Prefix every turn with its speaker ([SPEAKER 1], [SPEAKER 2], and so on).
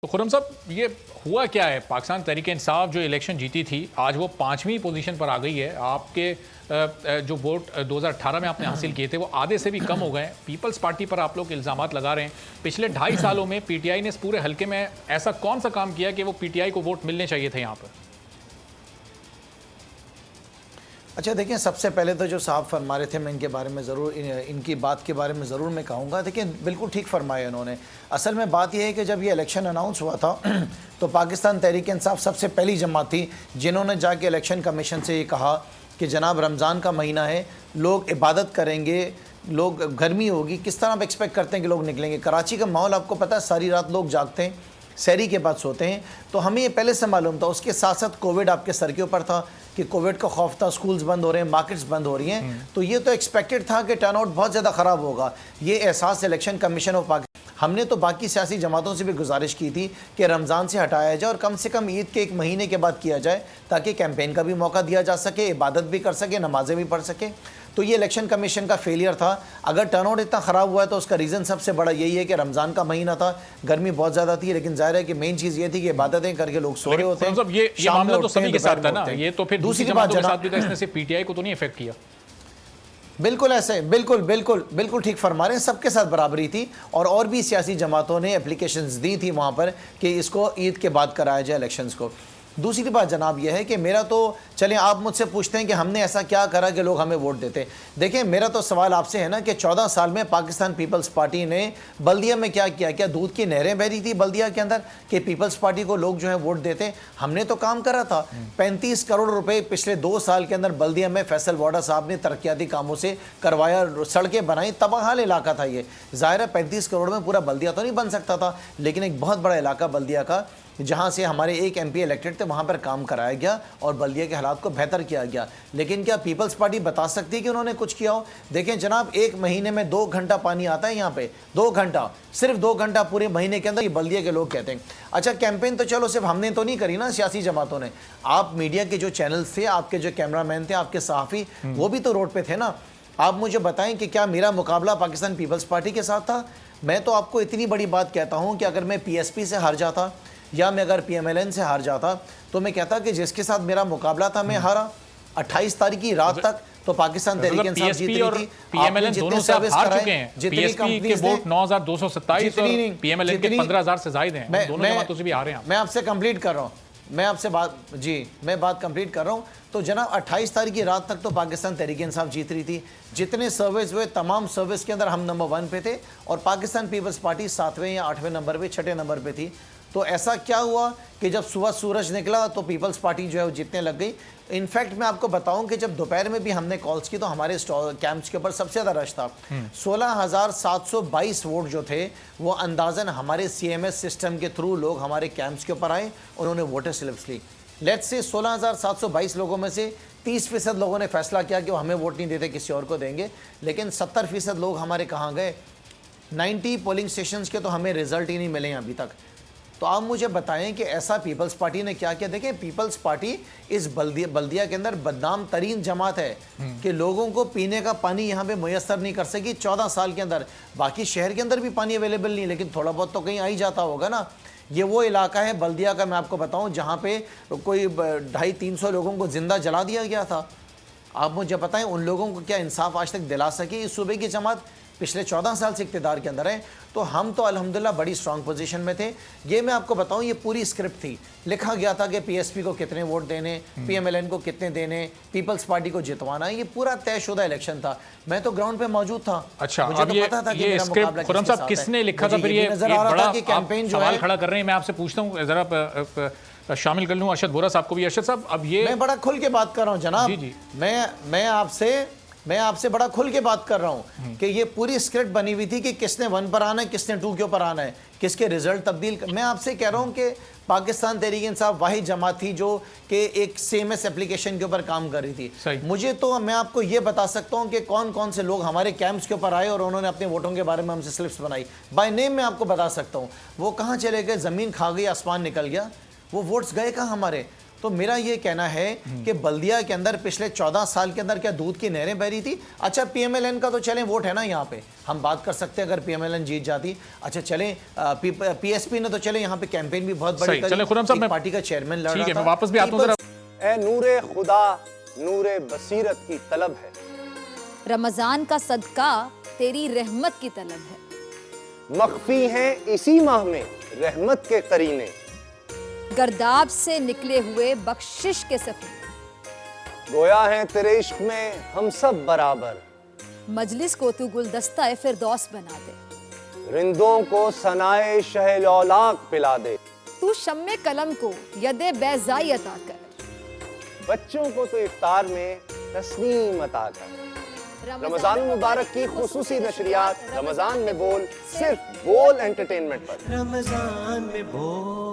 [SPEAKER 1] तो खुर्रम साहब, ये हुआ क्या है? पाकिस्तान तहरीक-ए-इंसाफ जो इलेक्शन जीती थी, आज वो 5वीं पोजीशन पर आ गई है। आपके जो वोट 2018 में आपने हासिल किए थे वो आधे से भी कम हो गए। पीपल्स पार्टी पर आप लोग इल्ज़ामात लगा रहे हैं। पिछले 2.5 सालों में पीटीआई ने इस पूरे हल्के में ऐसा कौन सा काम किया कि वो पीटीआई को वोट मिलने चाहिए थे यहाँ पर?
[SPEAKER 2] अच्छा देखिए, सबसे पहले तो जो साहब फरमा रहे थे, मैं इनके बारे में ज़रूर इनकी बात के बारे में ज़रूर मैं कहूँगा। देखिए, बिल्कुल ठीक फरमाया इन्होंने। असल में बात यह है कि जब ये इलेक्शन अनाउंस हुआ था तो पाकिस्तान तहरीक-ए-इंसाफ सबसे पहली जमात थी जिन्होंने जाके इलेक्शन कमीशन से ये कहा कि जनाब रमज़ान का महीना है, लोग इबादत करेंगे, लोग गर्मी होगी, किस तरह आप एक्सपेक्ट करते हैं कि लोग निकलेंगे। कराची का माहौल आपको पता है, सारी रात लोग जागते हैं, सहरी के बाद सोते हैं। तो हमें ये पहले से मालूम था। उसके साथ साथ कोविड आपके सर के ऊपर था कि कोविड का खौफ था, स्कूल्स बंद हो रहे हैं, मार्केट्स बंद हो रही हैं। तो ये तो एक्सपेक्टेड था कि टर्नआउट बहुत ज़्यादा ख़राब होगा। ये एहसास इलेक्शन कमीशन ऑफ पाकिस्तान, हमने तो बाकी सियासी जमातों से भी गुजारिश की थी कि रमज़ान से हटाया जाए और कम से कम ईद के 1 महीने के बाद किया जाए, ताकि कैंपेन का भी मौका दिया जा सके, इबादत भी कर सके, नमाजें भी पढ़ सके। तो ये इलेक्शन कमीशन का फेलियर था। अगर टर्नआउट इतना ख़राब हुआ है तो उसका रीज़न सबसे बड़ा यही है कि रमज़ान का महीना था, गर्मी बहुत ज़्यादा थी। लेकिन जाहिर है कि मेन चीज़ ये थी कि इबादतें करके लोग सो रहे होते हैं।
[SPEAKER 1] ये मामला तो सभी के साथ था ना, ये तो फिर दूसरी जमातों के साथ भी था, इसने सिर्फ पीटीआई को तो नहीं इफेक्ट किया।
[SPEAKER 2] बिल्कुल ऐसे, बिल्कुल बिल्कुल बिल्कुल ठीक फरमा रहे हैं। सबके साथ बराबरी थी और भी सियासी जमातों ने एप्लीकेशंस दी थी वहाँ पर कि इसको ईद के बाद कराया जाए इलेक्शंस को। दूसरी बात जनाब यह है कि मेरा तो, चलें आप मुझसे पूछते हैं कि हमने ऐसा क्या करा कि लोग हमें वोट देते। देखिए, मेरा तो सवाल आपसे है ना कि 14 साल में पाकिस्तान पीपल्स पार्टी ने बल्दिया में क्या किया? क्या दूध की नहरें बह रही थी बल्दिया के अंदर कि पीपल्स पार्टी को लोग जो है वोट देते? हमने तो काम करा था। 35 करोड़ रुपए पिछले 2 साल के अंदर बल्दिया में फैसल वाडा साहब ने तरक्याती कामों से करवाया, सड़कें बनाई, तबाहाल इलाका था ये। ज़ाहिर है 35 करोड़ में पूरा बल्दिया तो नहीं बन सकता था, लेकिन एक बहुत बड़ा इलाका बल्दिया का, जहाँ से हमारे एक एमपी इलेक्टेड थे, वहाँ पर काम कराया गया और बल्दिया के हालात को बेहतर किया गया। लेकिन क्या पीपल्स पार्टी बता सकती है कि उन्होंने कुछ किया हो? देखें जनाब, 1 महीने में 2 घंटा पानी आता है यहाँ पे, 2 घंटा, सिर्फ 2 घंटा पूरे महीने के अंदर, ये बल्दिया के लोग कहते हैं। अच्छा, कैंपेन तो चलो सिर्फ हमने तो नहीं करी ना, सियासी जमातों ने। आप मीडिया के जो चैनल्स थे, आपके जो कैमरामैन थे, आपके सहाफ़ी, वो भी तो रोड पर थे ना। आप मुझे बताएं कि क्या मेरा मुकाबला पाकिस्तान पीपल्स पार्टी के साथ था? मैं तो आपको इतनी बड़ी बात कहता हूँ कि अगर मैं पीएसपी से हार जाता या मैं अगर पीएमएलएन से हार जाता तो मैं कहता कि जिसके साथ मेरा मुकाबला था मैं हारा। 28 तारीख की रात तक तो पाकिस्तान तहरीक-ए-इंसाफ जीत रही थी।
[SPEAKER 1] पीएमएलएन दोनों से हार चुके हैं। पीएसपी के वोट 9227 और पीएमएलएन के 15000 से ज्यादा हैं। दोनों जमातों से भी हारे हैं।
[SPEAKER 2] मैं आपसे कंप्लीट कर रहा हूं, मैं बात कंप्लीट कर रहा हूं। तो जनाब 28 तारीख की रात तक तो पाकिस्तान तहरीक-ए-इंसाफ जीत रही थी। जितने सर्विस हुए, तमाम सर्विस के अंदर हम नंबर 1 पे थे और पाकिस्तान पीपल्स पार्टी 7वें या 8वें नंबर पे, 6ठे नंबर पे थी। तो ऐसा क्या हुआ कि जब सुबह सूरज निकला तो पीपल्स पार्टी जो है वो जीतने लग गई। इनफैक्ट मैं आपको बताऊं कि जब दोपहर में भी हमने कॉल्स की तो हमारे कैंप्स के ऊपर सबसे ज़्यादा रश था। 16,722 वोट जो थे वो अंदाजन हमारे सीएमएस सिस्टम के थ्रू लोग हमारे कैंप्स के ऊपर आए, उन्होंने voter slips Lee. Let's say 16,722 लोगों में से 30% लोगों ने फैसला किया कि वो हमें वोट नहीं देते, किसी और को देंगे। लेकिन 70% लोग हमारे कहाँ गए? 90 पोलिंग स्टेशंस के तो हमें रिजल्ट ही नहीं मिले अभी तक। तो आप मुझे बताएं कि ऐसा पीपल्स पार्टी ने क्या किया? देखें, पीपल्स पार्टी इस बल्दिया के अंदर बदनाम तरीन जमात है कि लोगों को पीने का पानी यहाँ पे मुयसर नहीं कर सकी 14 साल के अंदर। बाकी शहर के अंदर भी पानी अवेलेबल नहीं, लेकिन थोड़ा बहुत तो कहीं आ ही जाता होगा ना। ये वो इलाका है बल्दिया का, मैं आपको बताऊं, जहाँ पे कोई 250-300 लोगों को जिंदा जला दिया गया था। आप मुझे बताएं उन लोगों को क्या इंसाफ आज तक दिला सके? इस सूबे की जमात पिछले 14 साल से इक़्तिदार के अंदर है। तो हम तो अल्हम्दुलिल्लाह बड़ी स्ट्रांग पोजीशन में थे। ये मैं आपको बताऊं, ये पूरी स्क्रिप्ट थी, लिखा गया था कि पीएसपी को कितने वोट देने, पीएमएलएन को कितने देने, पीपल्स पार्टी को जितवाना। ये पूरा तयशुदा इलेक्शन था। मैं तो ग्राउंड पे मौजूद था।
[SPEAKER 1] अच्छा,
[SPEAKER 2] मुझे तो पता था कि मेरा मुकाबला
[SPEAKER 1] खुर्रम साहब किसने लिखा था? फिर ये
[SPEAKER 2] नजर आ रहा था कि कैंपेन जो
[SPEAKER 1] सवाल खड़ा कर रहे हैं, मैं आपसे पूछता हूँ, जरा शामिल कर लूँ अरशद वोरा साहब को भी। अरशद साहब, अब ये
[SPEAKER 2] मैं बड़ा खुल के बात कर रहा हूँ जनाब।
[SPEAKER 1] जी।
[SPEAKER 2] मैं आपसे बड़ा खुल के बात कर रहा हूं कि ये पूरी स्क्रिप्ट बनी हुई थी कि किसने 1 पर आना है, किसने 2 के ऊपर आना है, किसके रिजल्ट तब्दील मैं आपसे कह रहा हूं कि पाकिस्तान तहरीक-ए-इंसाफ वाहिद जमात थी जो कि एक सीएमएस एप्लीकेशन के ऊपर काम कर रही थी। मुझे तो, मैं आपको ये बता सकता हूं कि कौन कौन से लोग हमारे कैंप्स के ऊपर आए और उन्होंने अपने वोटों के बारे में हमसे स्लिप्स बनाई। बाय नेम मैं आपको बता सकता हूँ। वो कहाँ चले गए? ज़मीन खा गई, आसमान निकल गया। वो वोट्स गए कहाँ हमारे? तो मेरा ये कहना है कि बल्दिया के अंदर पिछले 14 साल के अंदर क्या दूध की नहरें बह रही थी। अच्छा PMLN का तो चलें वोट है ना, यहाँ पे हम बात कर सकते हैं अगर PMLN जीत जाती। अच्छा चलें PSP ने तो चले यहाँ पे कैंपेन भी बहुत बड़ी करी, पार्टी का चेयरमैन लड़ रहा था।
[SPEAKER 1] वापस भी आता हूं।
[SPEAKER 3] ए नूरे खुदा नूरे बसीरत की तलब है,
[SPEAKER 4] रमजान का सदका तेरी रहमत की तलब है।
[SPEAKER 3] मख्फी हैं इसी माह में रहमत के करीने,
[SPEAKER 4] गर्दाब से निकले हुए बख्शिश के सफीने।
[SPEAKER 3] गोया है तेरे इश्क में हम सब बराबर,
[SPEAKER 4] मजलिस को तू गुलदस्ता फिरदौस बना दे।
[SPEAKER 3] रिंदों को सनाए शहलौलाक पिला दे,
[SPEAKER 4] तू शम्मे कलम को यदे बैज़ाई अता कर।
[SPEAKER 3] बच्चों को तो इफ्तार में तस्नीम अता कर। रमजान मुबारक की खुसूसी नशरियात रमजान में बोल, सिर्फ बोल एंटरटेनमेंट पर।
[SPEAKER 5] रमजान में बोल।